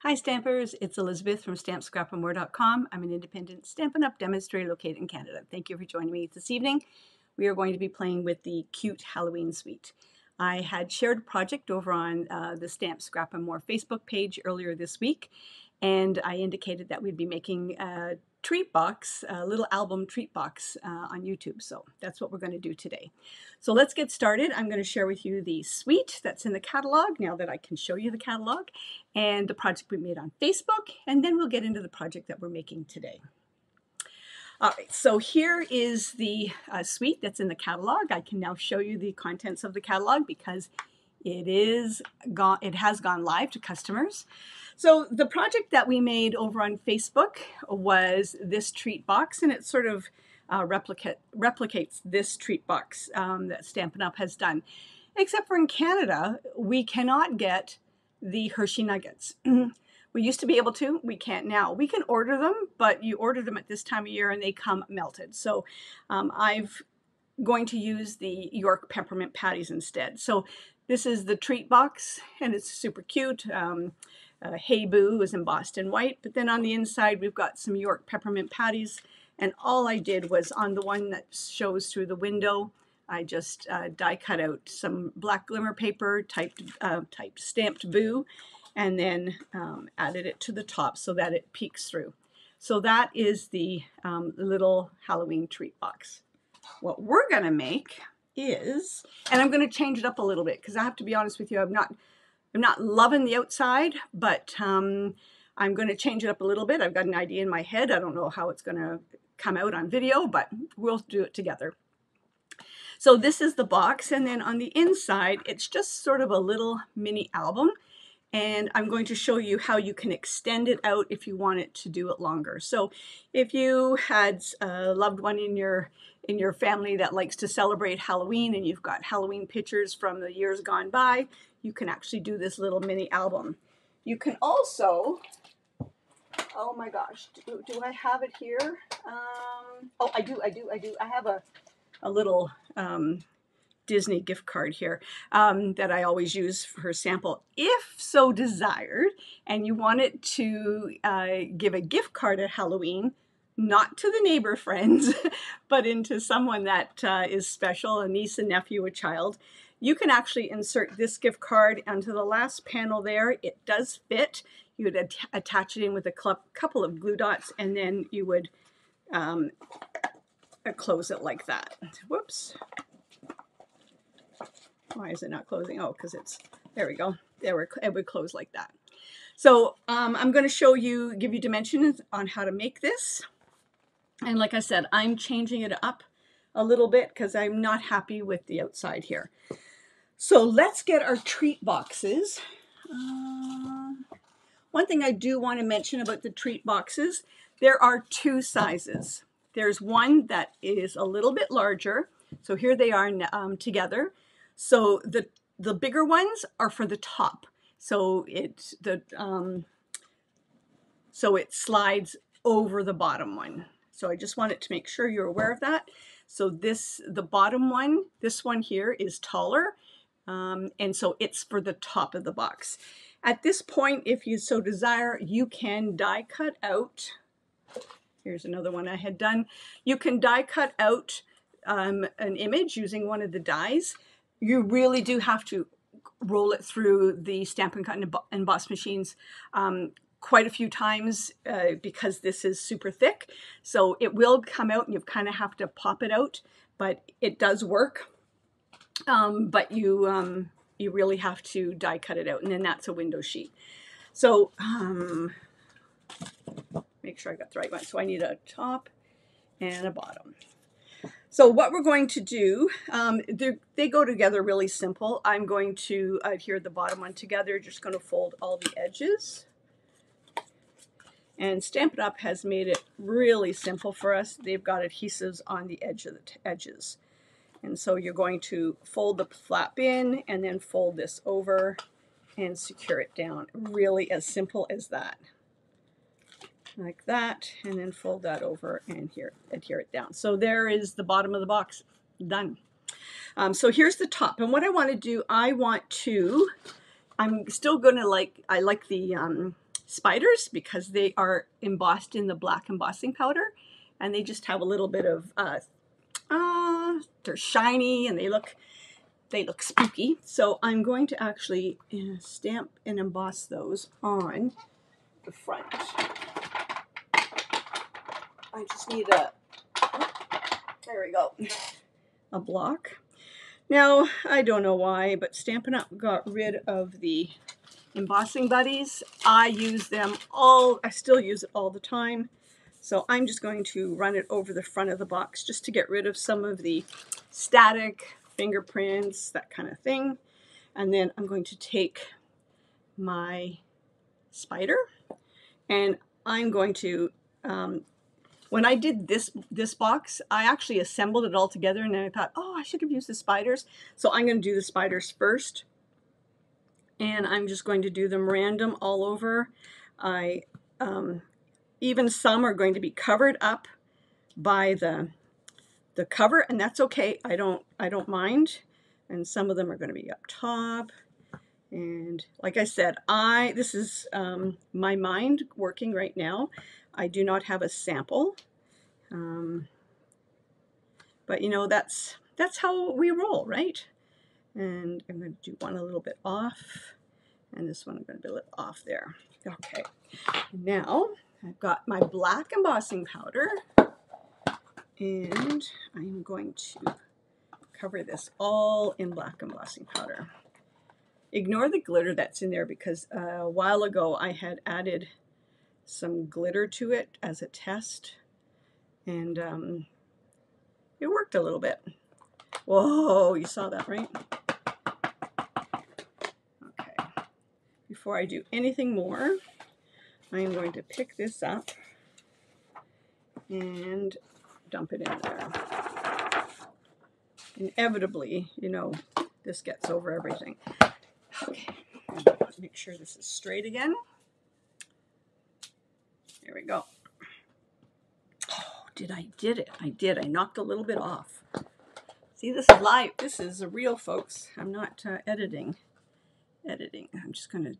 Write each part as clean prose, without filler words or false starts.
Hi Stampers, it's Elizabeth from StampScrapandMore.com. I'm an independent Stampin' Up! Demonstrator located in Canada. Thank you for joining me this evening. We are going to be playing with the cute Halloween suite. I had shared a project over on the Stamp Scrap and More Facebook page earlier this week, and I indicated that we'd be making a treat box, a little album treat box on YouTube. So that's what we're going to do today. So let's get started. I'm going to share with you the suite that's in the catalog now that I can show you the catalog, and the project we made on Facebook, and then we'll get into the project that we're making today. All right, so here is the suite that's in the catalog. I can now show you the contents of the catalog because it has gone live to customers. So the project that we made over on Facebook was this treat box, and it sort of replicates this treat box that Stampin' Up! Has done. Except for in Canada, we cannot get the Hershey Nuggets. We used to be able to, we can't now. We can order them, but you order them at this time of year and they come melted. So I'm going to use the York peppermint patties instead. So this is the treat box, and it's super cute. Hey Boo is embossed in white, but then on the inside we've got some York peppermint patties, and all I did was on the one that shows through the window, I just die cut out some black glimmer paper, typed stamped Boo, and then added it to the top so that it peeks through. So that is the little Halloween treat box. What we're gonna make is, and I'm gonna change it up a little bit because I have to be honest with you, I'm not loving the outside, but I'm gonna change it up a little bit. I've got an idea in my head. I don't know how it's gonna come out on video, but we'll do it together. So this is the box, and then on the inside, it's just sort of a little mini album. And I'm going to show you how you can extend it out if you want it to do it longer. So if you had a loved one in your family that likes to celebrate Halloween, and you've got Halloween pictures from the years gone by, you can actually do this little mini album. You can also, oh my gosh, do I have it here? Oh, I do. I have a little Disney gift card here that I always use for sample. If so desired, and you want it to give a gift card at Halloween, not to the neighbor friends, but into someone that is special, a niece, a nephew, a child, you can actually insert this gift card onto the last panel there. It does fit. You would attach it in with a couple of glue dots, and then you would close it like that. Whoops. Why is it not closing? Oh, because it's, there we go. It would close like that. So I'm going to give you dimensions on how to make this. And like I said, I'm changing it up a little bit because I'm not happy with the outside here. So let's get our treat boxes. One thing I do want to mention about the treat boxes, there are two sizes. There's one that is a little bit larger. So here they are together. So the bigger ones are for the top. So it slides over the bottom one. So I just wanted to make sure you're aware of that. So the bottom one, this one here is taller, and so it's for the top of the box. At this point, if you so desire, you can die cut out. Here's another one I had done. You can die cut out an image using one of the dies. You really do have to roll it through the Stampin' Cut and Emboss machines quite a few times because this is super thick. So it will come out and you kind of have to pop it out, but it does work. But you really have to die cut it out, and then that's a window sheet. So make sure I got the right one. So I need a top and a bottom. So what we're going to do, they go together really simple. I'm going to adhere the bottom one together, just going to fold all the edges. And Stampin' Up! Has made it really simple for us. They've got adhesives on the edge of the edges. And so you're going to fold the flap in and then fold this over and secure it down. Really as simple as that. Like that, and then fold that over and adhere it down. So there is the bottom of the box done. So here's the top, and what I want to do, I'm still going to I like the spiders because they are embossed in the black embossing powder, and they just have a little bit of, they're shiny and they look spooky. So I'm going to actually stamp and emboss those on the front. I just need there we go, a block. Now, I don't know why, but Stampin' Up! Got rid of the embossing buddies. I use them all, I still use it all the time. So I'm just going to run it over the front of the box just to get rid of some of the static fingerprints, that kind of thing. And then I'm going to take my spider and I'm going to, when I did this box, I actually assembled it all together and then I thought, oh, I should have used the spiders. So I'm going to do the spiders first. And I'm just going to do them random all over. Even some are going to be covered up by the cover, and that's okay. I don't mind. And some of them are going to be up top. And like I said, this is my mind working right now. I do not have a sample, but you know, that's how we roll, right? And I'm going to do one a little bit off, and this one I'm going to be a little off there. Okay, now I've got my black embossing powder, and I'm going to cover this all in black embossing powder. Ignore the glitter that's in there because a while ago I had added some glitter to it as a test, and it worked a little bit. Whoa, you saw that, right? Okay, before I do anything more, I'm going to pick this up and dump it in there. Inevitably, you know, this gets over everything. Okay, make sure this is straight again. There we go. Oh, I did it. I did. I knocked a little bit off. See, this is live. This is real, folks. I'm not editing. I'm just going to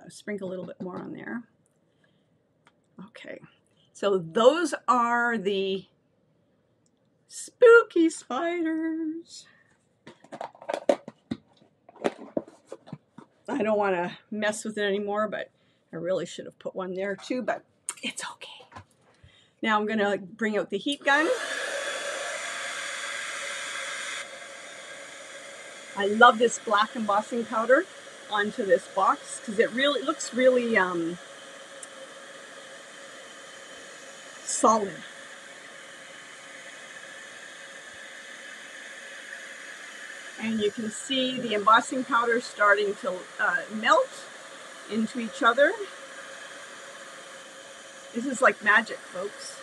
sprinkle a little bit more on there. Okay. So those are the spooky spiders. I don't want to mess with it anymore, but I really should have put one there too, but it's okay. Now I'm going to bring out the heat gun. I love this black embossing powder onto this box because it looks really solid. And you can see the embossing powder starting to melt into each other. This is like magic, folks.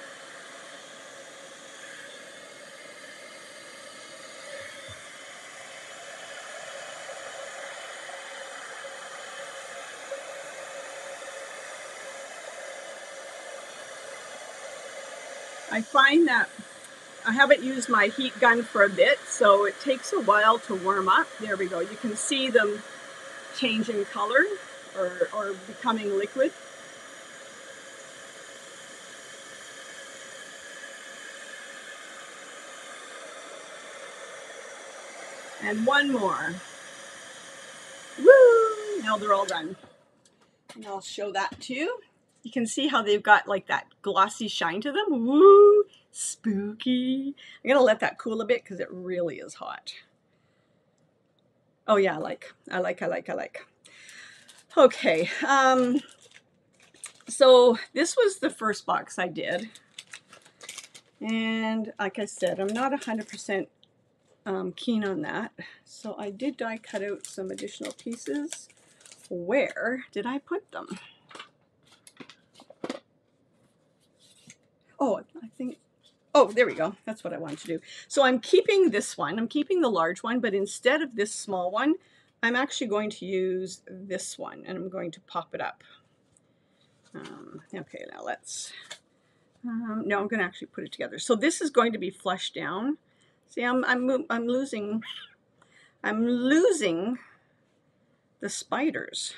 I find that I haven't used my heat gun for a bit, so it takes a while to warm up. There we go. You can see them change in color or becoming liquid. And one more. Woo! Now they're all done. And I'll show that too. You can see how they've got like that glossy shine to them. Woo! Spooky. I'm gonna let that cool a bit because it really is hot. Oh yeah, I like. Okay, so this was the first box I did. And like I said, I'm not 100% keen on that. So I did die cut out some additional pieces. Where did I put them? Oh, I think, oh, there we go. That's what I wanted to do. So I'm keeping this one. I'm keeping the large one, but instead of this small one, I'm actually going to use this one, and I'm going to pop it up. Okay, now let's, no, I'm going to actually put it together. So this is going to be flush down. See, I'm losing the spiders.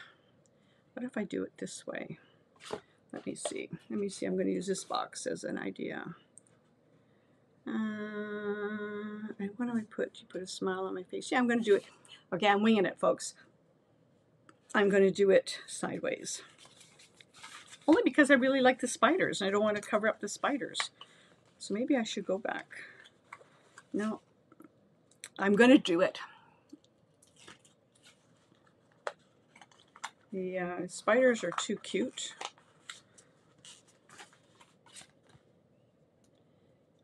What if I do it this way? Let me see. Let me see. I'm going to use this box as an idea. And what do I put? You put a smile on my face. Yeah, I'm going to do it. Okay, I'm winging it, folks. I'm going to do it sideways. Only because I really like the spiders and I don't want to cover up the spiders. So maybe I should go back. No, I'm going to do it. The spiders are too cute.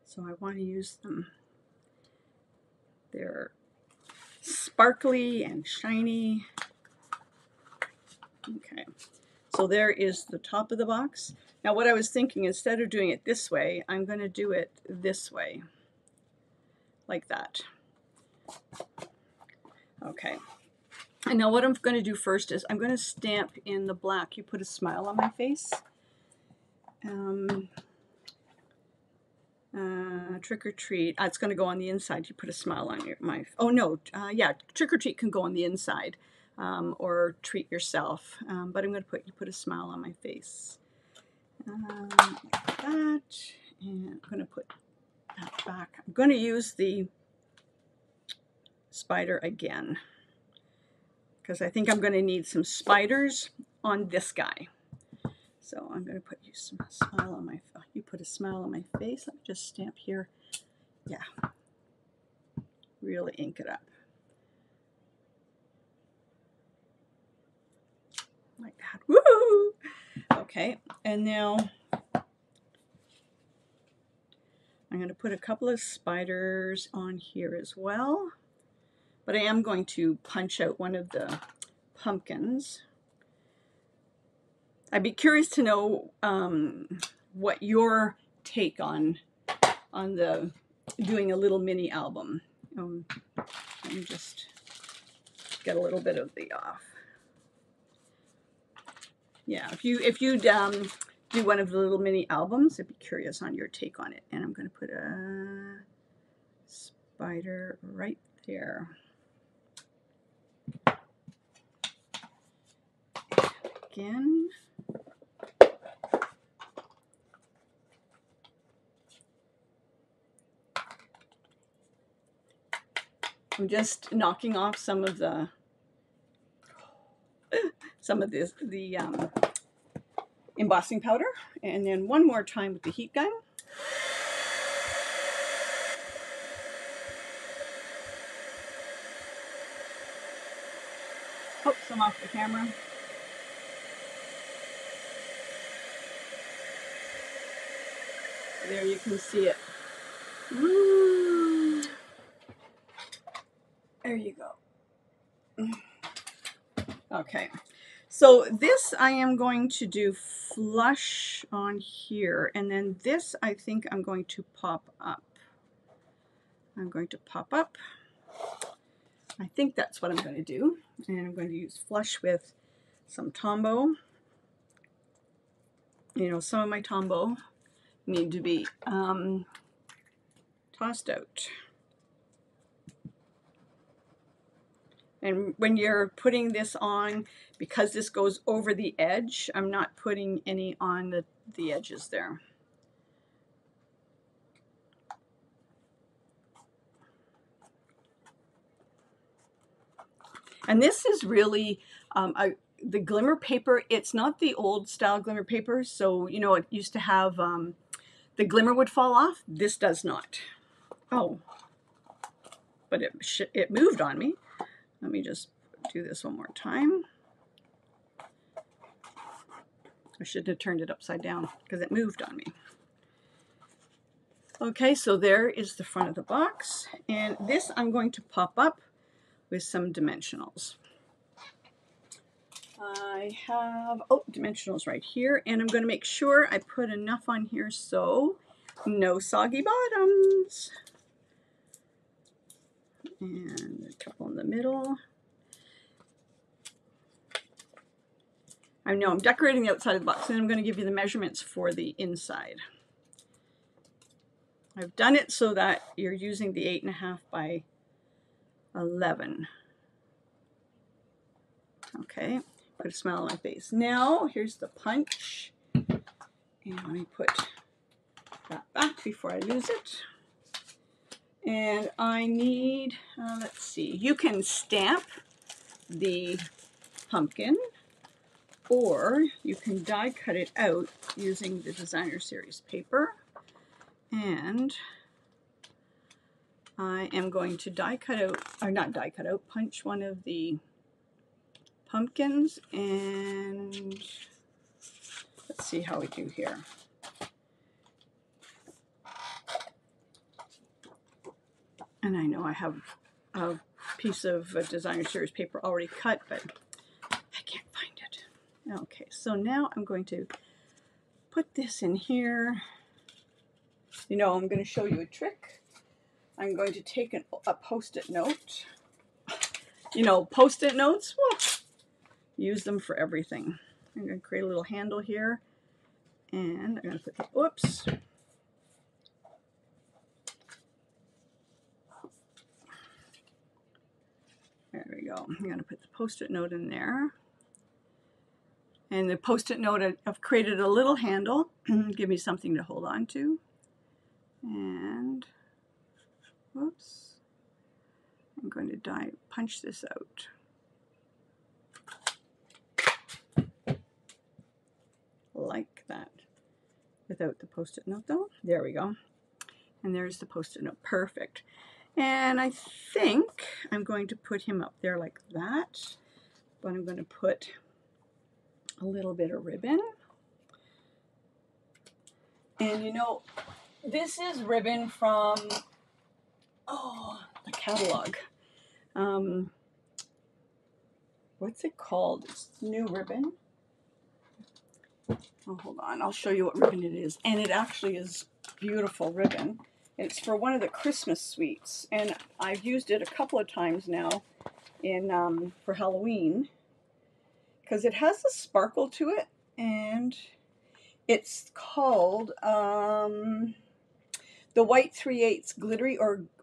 So I want to use them. They're sparkly and shiny. Okay, so there is the top of the box. Now what I was thinking, instead of doing it this way, I'm going to do it this way, like that. Okay, and now what I'm going to do first is I'm going to stamp in the black. You put a smile on my face. Trick or treat. It's going to go on the inside. You put a smile on oh no, yeah, trick or treat can go on the inside, or treat yourself. But I'm going to put a smile on my face. Like that, and I'm going to put that back. I'm going to use the spider again because I think I'm going to need some spiders on this guy. So I'm going to put you some smile on my. You put a smile on my face. Let me just stamp here. Yeah, really ink it up like that. Woo! Okay, and now I'm going to put a couple of spiders on here as well. But I am going to punch out one of the pumpkins. I'd be curious to know what your take on the doing a little mini album. Let me just get a little bit of the off. Yeah, if you'd do one of the little mini albums, I'd be curious on your take on it. And I'm going to put a spider right there. Again. I'm just knocking off some of the embossing powder, and then one more time with the heat gun. Oops, I'm off the camera. There you can see it. Woo! There you go. Okay, so this I am going to do flush on here, and then this I think I'm going to pop up. I'm going to pop up. I think that's what I'm going to do, and I'm going to use flush with some Tombow. You know, some of my Tombow need to be tossed out. And when you're putting this on, because this goes over the edge, I'm not putting any on the edges there. And this is really the glimmer paper. It's not the old style glimmer paper. So, you know, it used to have the glimmer would fall off. This does not. Oh, but it moved on me. Let me just do this one more time. I shouldn't have turned it upside down because it moved on me. Okay, so there is the front of the box. And this I'm going to pop up with some dimensionals. I have, dimensionals right here. And I'm going to make sure I put enough on here so no soggy bottoms. And a couple in the middle. I know I'm decorating the outside of the box, and I'm going to give you the measurements for the inside. I've done it so that you're using the 8.5 by 11. Okay, put a smile on my face. Now, here's the punch. And let me put that back before I lose it. And I need, let's see, you can stamp the pumpkin, or you can die cut it out using the designer series paper. And I am going to die cut out, or not die cut out, punch one of the pumpkins, and let's see how we do here. And I know I have a piece of designer series paper already cut, but I can't find it. Okay, so now I'm going to put this in here. You know, I'm going to show you a trick. I'm going to take a Post-it note. You know, Post-it notes, well, use them for everything. I'm going to create a little handle here, and I'm going to put the, whoops. There we go. I'm going to put the Post-it note in there. And the Post-it note, I've created a little handle, give me something to hold on to. And, whoops, I'm going to punch this out. Like that. Without the Post-it note though. There we go. And there's the Post-it note. Perfect. And I think I'm going to put him up there like that. But I'm going to put a little bit of ribbon. And you know, this is ribbon from, the catalog. What's it called? It's new ribbon. Oh, hold on. I'll show you what ribbon it is. And it actually is beautiful ribbon. It's for one of the Christmas suites. And I've used it a couple of times now in for Halloween, because it has a sparkle to it. And it's called the White 3/8 Glittery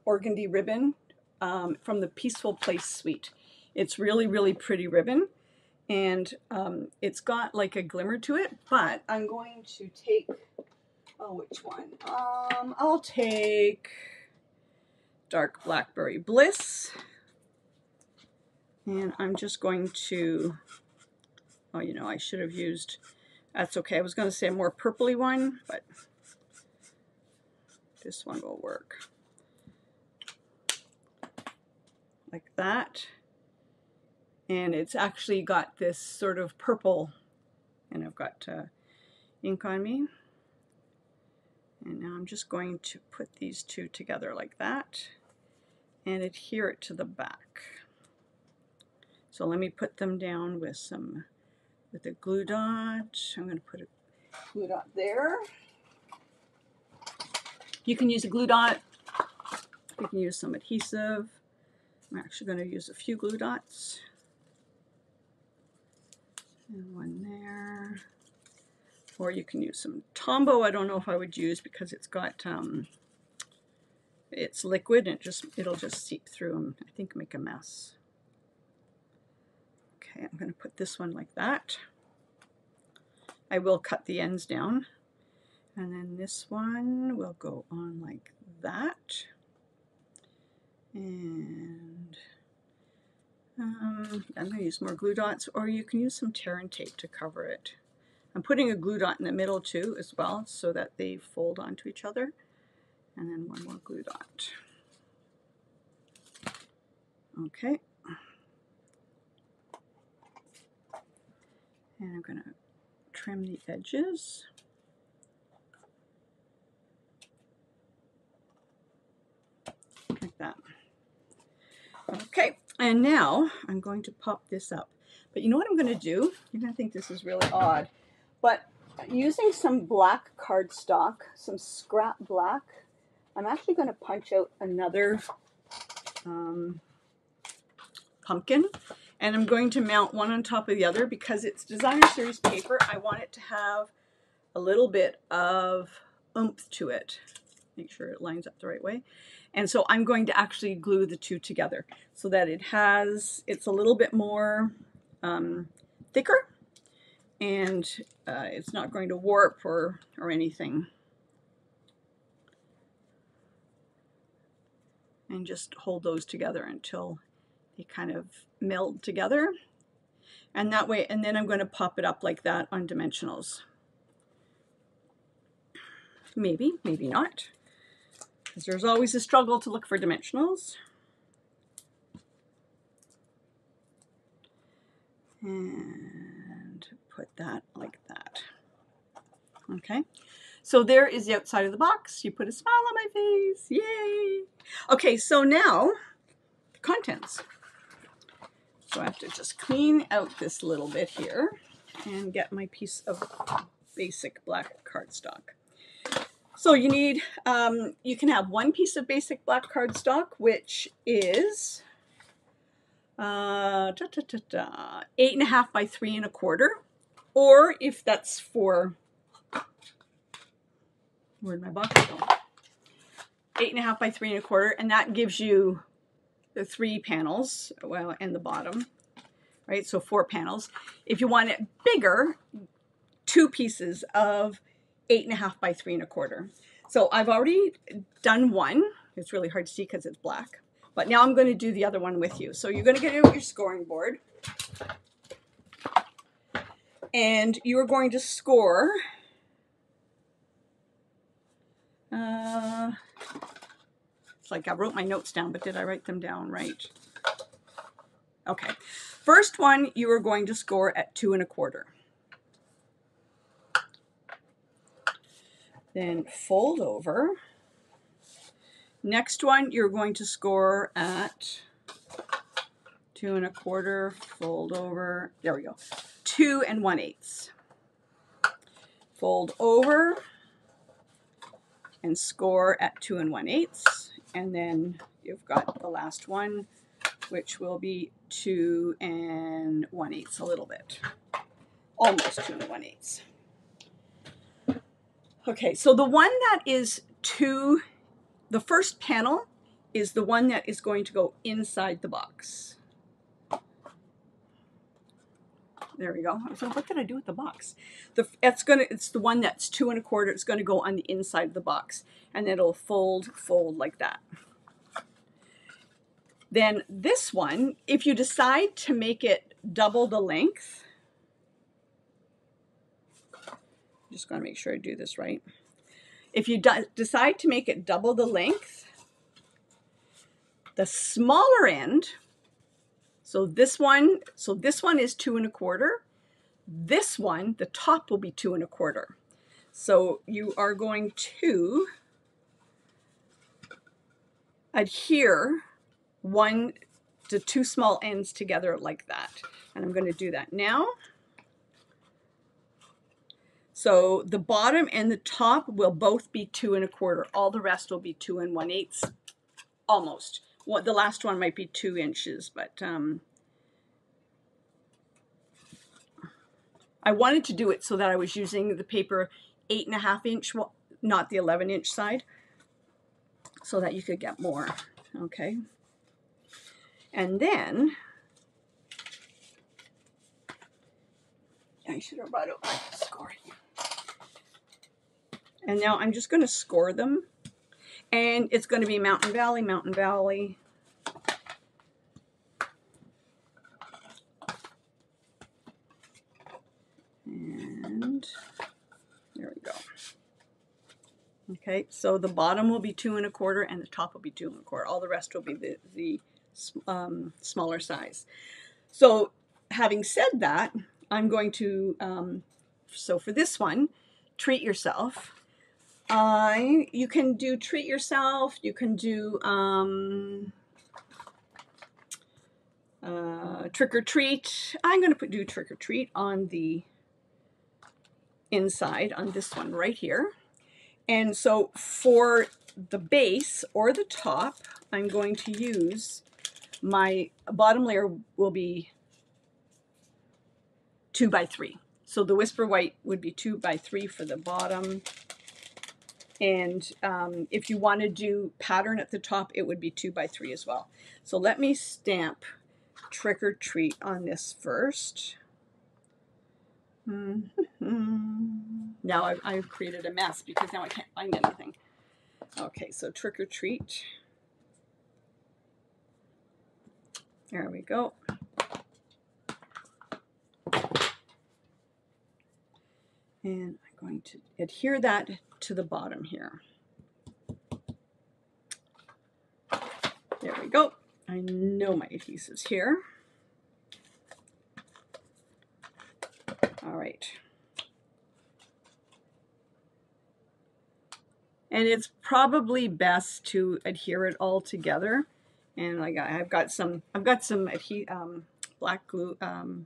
Organdy Ribbon from the Peaceful Place suite. It's really, really pretty ribbon. And it's got like a glimmer to it, but I'm going to take, which one? I'll take Dark Blackberry Bliss. And I'm just going to, you know, I should have used, that's okay. I was going to say a more purpley one, but this one will work. Like that. And it's actually got this sort of purple, and I've got ink on me. And now I'm just going to put these two together like that and adhere it to the back. So let me put them down with a glue dot. I'm going to put a glue dot there. You can use a glue dot. You can use some adhesive. I'm actually going to use a few glue dots. And one there. Or you can use some Tombow. I don't know if I would use, because it's got it's liquid and it'll just seep through and I think make a mess. Okay, I'm going to put this one like that. I will cut the ends down. And then this one will go on like that. And I'm going to use more glue dots, or you can use some tear and tape to cover it. I'm putting a glue dot in the middle too as well, so that they fold onto each other. And then one more glue dot. Okay. And I'm going to trim the edges. Like that. Okay, and now I'm going to pop this up. But you know what I'm going to do? You're going to think this is really odd. But using some black cardstock, some scrap black, I'm actually going to punch out another pumpkin. And I'm going to mount one on top of the other because it's designer series paper. I want it to have a little bit of oomph to it. Make sure it lines up the right way. And so I'm going to actually glue the two together so that it's a little bit more thicker, and it's not going to warp or anything. And just hold those together until they kind of meld together. And that way, and then I'm going to pop it up like that on dimensionals. Maybe, maybe not, because there's always a struggle to look for dimensionals. And put that like that. Okay, so there is the outside of the box. You put a smile on my face, yay! Okay, so now the contents. So I have to just clean out this little bit here and get my piece of basic black cardstock. So you need, you can have one piece of basic black cardstock, which is 8.5 by 3 1/4, or if that's for, where'd my box go? 8.5 by 3 1/4, and that gives you the 3 panels, well, and the bottom, right? So 4 panels. If you want it bigger, 2 pieces of 8.5 by 3 1/4. So I've already done one. It's really hard to see because it's black. But now I'm going to do the other one with you. So you're going to get out your scoring board. And you are going to score. It's like I wrote my notes down, but did I write them down right? Okay. First one, you are going to score at 2 1/4. Then fold over. Next one, you're going to score at 2 1/4, fold over, there we go, 2 1/8. Fold over and score at 2 1/8. And then you've got the last one, which will be 2 1/8, a little bit, almost 2 1/8. Okay, so the one that is the first panel is the one that is going to go inside the box. There we go. So what did I do with the box? It's the one that's 2 1/4. It's going to go on the inside of the box, and it'll fold like that. Then this one, if you decide to make it double the length, I'm just going to make sure I do this right. If you decide to make it double the length, the smaller end, so this one is 2 1/4. This one, the top will be 2 1/4. So you are going to adhere the 2 small ends together like that. And I'm going to do that now. So the bottom and the top will both be 2 1/4. All the rest will be 2 1/8, almost. Well, the last one might be 2 inches, but I wanted to do it so that I was using the paper 8.5 inch, well, not the 11-inch side, so that you could get more. Okay. And then I should have brought out my scoring. And now I'm just going to score them. And it's going to be Mountain Valley, Mountain Valley. And there we go. Okay, so the bottom will be 2 1/4 and the top will be 2 1/4. All the rest will be the smaller size. So having said that, I'm going to, so for this one, treat yourself. You can do treat yourself. You can do trick or treat. I'm going to do trick or treat on the inside on this one right here. And so for the base or the top, I'm going to use my bottom layer will be 2 by 3. So the Whisper White would be 2 by 3 for the bottom. And if you want to do pattern at the top, it would be 2 by 3 as well. So let me stamp Trick or Treat on this first. Now I've created a mess because now I can't find anything. Okay, so trick or treat. There we go. And I'm going to adhere that to the bottom here. There we go. I know my adhesive's here. All right. And it's probably best to adhere it all together. And I've got some black glue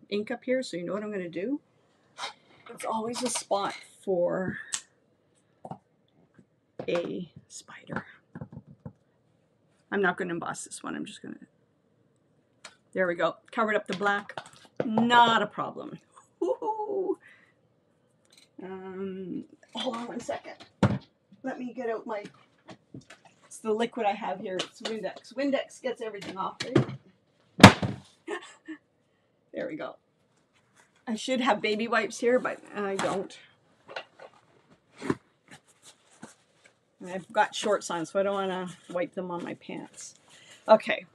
ink up here, so you know what I'm going to do. It's always a spot for a spider. I'm not going to emboss this one. I'm just going to. There we go. Covered up the black. Not a problem. Woohoo! Hold on one second. Let me get out my. It's the liquid I have here. It's Windex. Windex gets everything off, right? There we go. I should have baby wipes here, but I don't. And I've got shorts on, so I don't want to wipe them on my pants. Okay.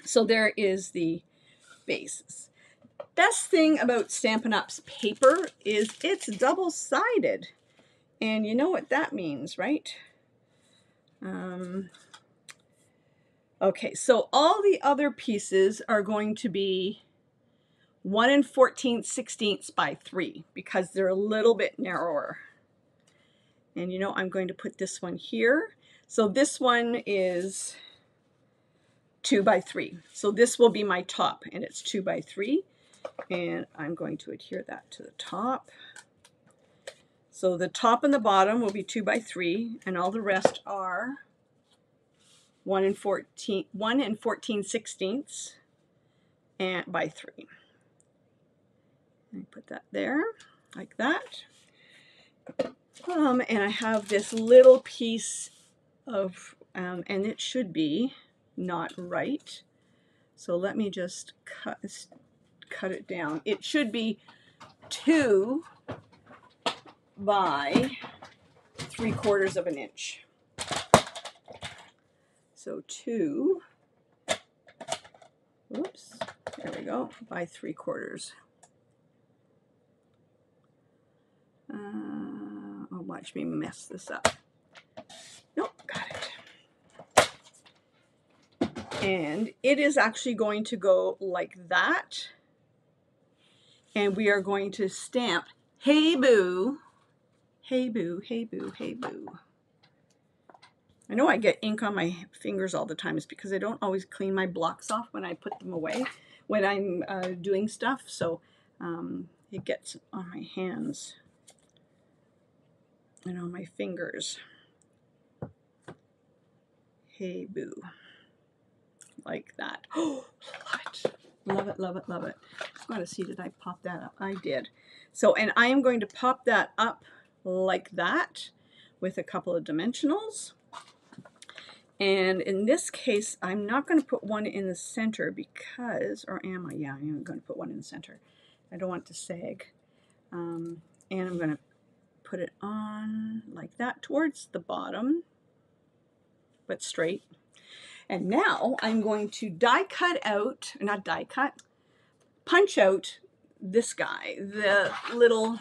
So there is the basis. Best thing about Stampin' Up's paper is it's double-sided. And you know what that means, right? Okay, so all the other pieces are going to be 1 14/16 by 3 because they're a little bit narrower. And you know, I'm going to put this one here. So this one is 2 by 3. So this will be my top, and it's 2 by 3. And I'm going to adhere that to the top. So the top and the bottom will be 2 by 3, and all the rest are 1 14/16 and by 3. And put that there, like that. And I have this little piece of, and it should be not right. So let me just cut it down. It should be 2 by 3/4 of an inch. So 2, oops, there we go, by 3/4. Oh, watch me mess this up. Nope, got it. And it is actually going to go like that. And we are going to stamp, hey boo, hey boo, hey boo, hey boo. I know I get ink on my fingers all the time. It's because I don't always clean my blocks off when I put them away when I'm doing stuff. So it gets on my hands and on my fingers. Hey boo. Like that. Oh, love it. Love it, love it, love it. I want to see, did I pop that up? I did. So, and I am going to pop that up like that with a couple of dimensionals. And in this case, I'm not going to put one in the center because, or am I? Yeah, I'm going to put one in the center. I don't want it to sag. And I'm going to put it on like that towards the bottom, but straight. And now I'm going to die cut out, not die cut, punch out this guy, the little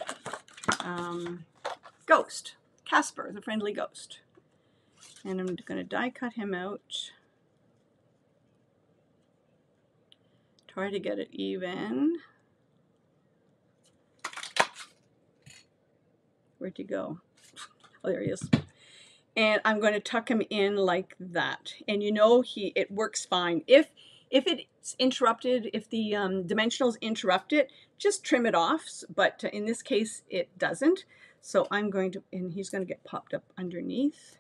ghost, Casper, the friendly ghost. And I'm going to die cut him out. Try to get it even. Where'd he go? Oh, there he is. And I'm going to tuck him in like that. And you know, it works fine. If it's interrupted, if the dimensionals interrupt it, just trim it off. But in this case, it doesn't. So I'm going to, and he's going to get popped up underneath.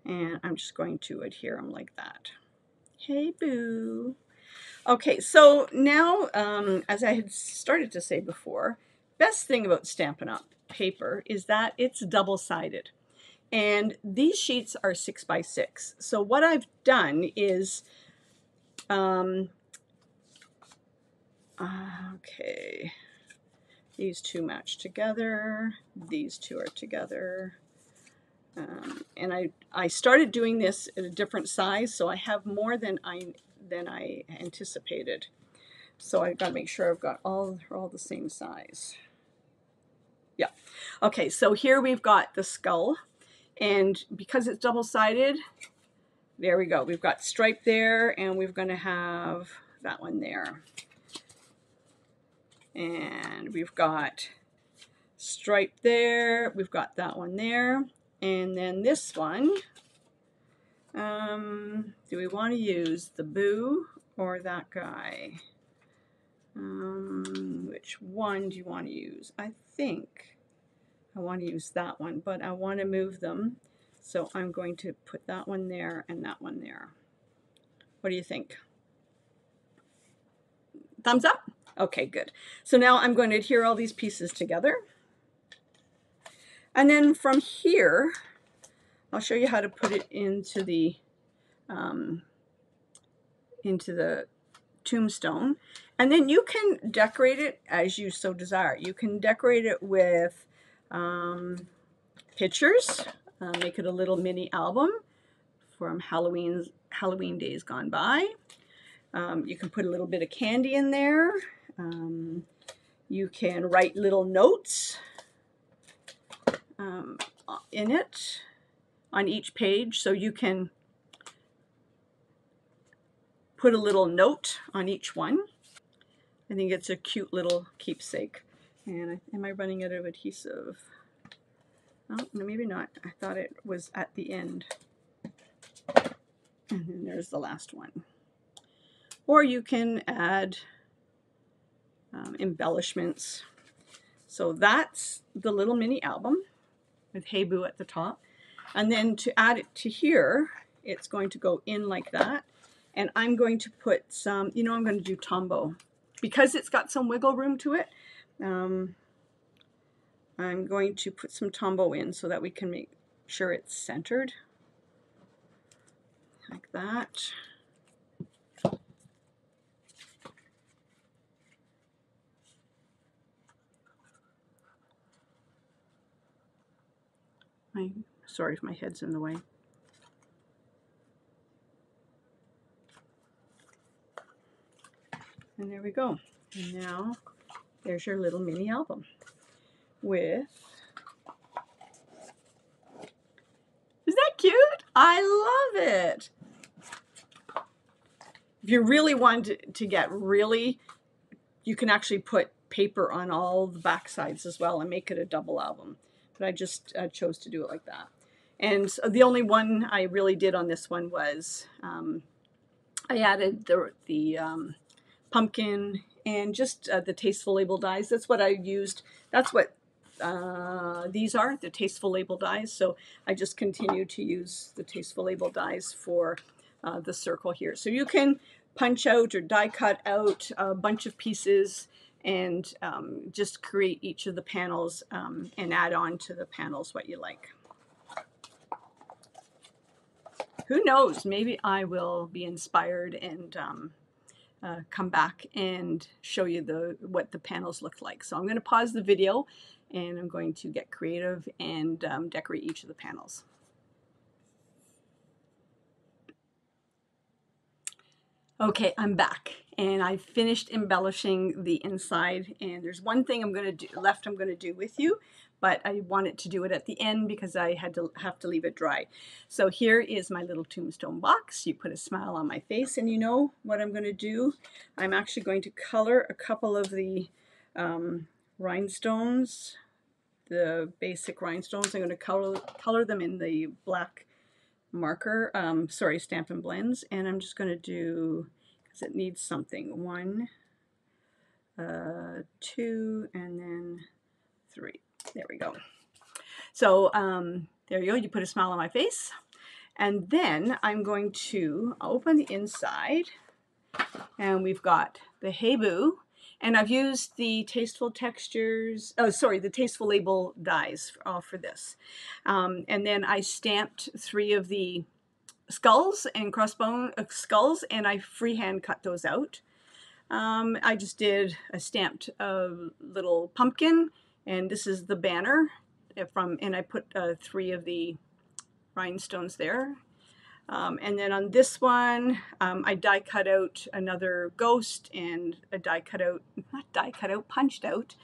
And I'm just going to adhere them like that. Hey, boo. Okay, so now, as I had started to say before, best thing about Stampin' Up! Paper is that it's double-sided. And these sheets are 6 by 6. So what I've done is Okay, these two match together, these two are together. And I started doing this at a different size, so I have more than I anticipated. So I've got to make sure I've got all the same size. Yeah. Okay, so here we've got the skull, and because it's double-sided, there we go. We've got stripe there, and we're going to have that one there. And we've got stripe there. We've got that one there. And then this one, do we want to use the boo or that guy? Which one do you want to use? I think I want to use that one, but I want to move them. So I'm going to put that one there and that one there. What do you think? Thumbs up? Okay, good. So now I'm going to adhere all these pieces together. And then from here, I'll show you how to put it into the tombstone. And then you can decorate it as you so desire. You can decorate it with pictures, make it a little mini album from Halloween days gone by. You can put a little bit of candy in there. You can write little notes in it on each page, so you can put a little note on each one. I think it's a cute little keepsake. And am I running out of adhesive? Oh, no, maybe not. I thought it was at the end. And then there's the last one. Or you can add embellishments. So that's the little mini album with Hey Boo at the top. And then to add it to here, it's going to go in like that. And I'm going to put some, I'm going to do Tombow. Because it's got some wiggle room to it, I'm going to put some Tombow in so that we can make sure it's centered. Like that. Sorry if my head's in the way. And there we go. And now there's your little mini album with... Is that cute? I love it. If you really want to get really, you can actually put paper on all the back sides as well and make it a double album. But I just chose to do it like that. And so the only one I really did on this one was I added the pumpkin and just the Tasteful Label dies. That's what I used. That's what these are, the Tasteful Label dies. So I just continue to use the Tasteful Label dies for the circle here. So you can punch out or die cut out a bunch of pieces and just create each of the panels and add on to the panels what you like. Who knows, maybe I will be inspired and come back and show you what the panels look like. So I'm going to pause the video and I'm going to get creative and decorate each of the panels. Okay, I'm back and I finished embellishing the inside, and there's one thing I'm going to do with you, but I wanted to do it at the end because I have to leave it dry. So here is my little tombstone box. You put a smile on my face, and you know what I'm going to do? I'm actually going to color a couple of the rhinestones, the basic rhinestones. I'm going to color them in the black marker, Stampin' Blends, and I'm just going to do, because it needs something, 1, 2, and then 3. There we go. So there you go. You put a smile on my face. And then I'm going to open the inside. And we've got the Hey Boo. And I've used the Tasteful Textures, the Tasteful Label dies for this. And then I stamped 3 of the skulls and skulls, and I freehand cut those out. I just did a stamped little pumpkin, and this is the banner and I put 3 of the rhinestones there. And then on this one, I die cut out another ghost and a punched out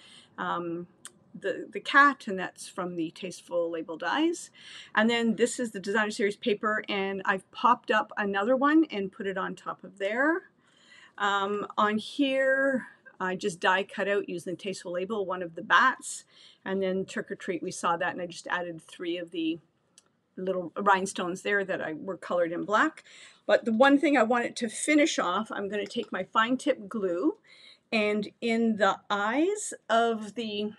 the cat, and that's from the Tasteful Label dies. And then this is the Designer Series paper, and I've popped up another one and put it on top of there. On here, I just die cut out using the Tasteful Label one of the bats, and then Trick or Treat, we saw that, and I just added 3 of the little rhinestones there that were colored in black. But the one thing I wanted to finish off, I'm going to take my fine tip glue, and in the eyes of the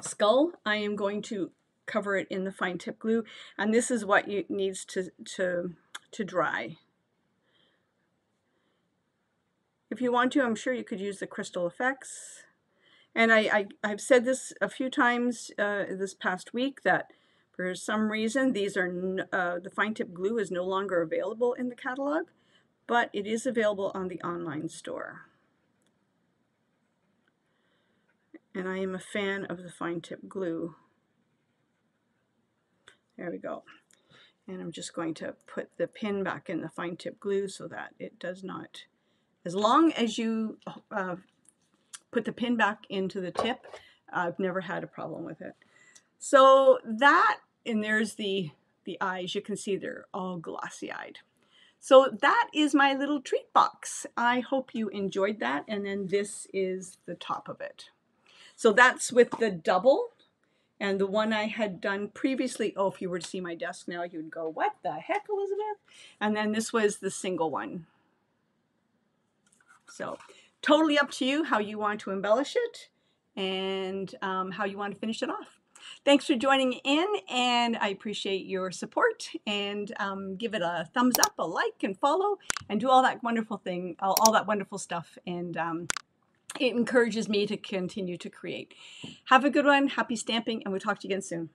skull, I am going to cover it in the fine tip glue, and this is what needs to dry. If you want to, I'm sure you could use the Crystal Effects. And I've said this a few times this past week that for some reason these are the fine tip glue is no longer available in the catalog, but it is available on the online store. And I am a fan of the fine tip glue. There we go. And I'm just going to put the pin back in the fine tip glue so that it does not, as long as you put the pin back into the tip, I've never had a problem with it. So that, and there's the eyes. You can see they're all glossy-eyed. So that is my little treat box. I hope you enjoyed that. And then this is the top of it. So that's with the double, and the one I had done previously. Oh, if you were to see my desk now, you'd go, what the heck, Elizabeth? And then this was the single one. So totally up to you how you want to embellish it and how you want to finish it off. Thanks for joining in, and I appreciate your support, and give it a thumbs up, a like, and follow, and do all that wonderful thing, all that wonderful stuff, and it encourages me to continue to create. Have a good one, happy stamping, and we'll talk to you again soon.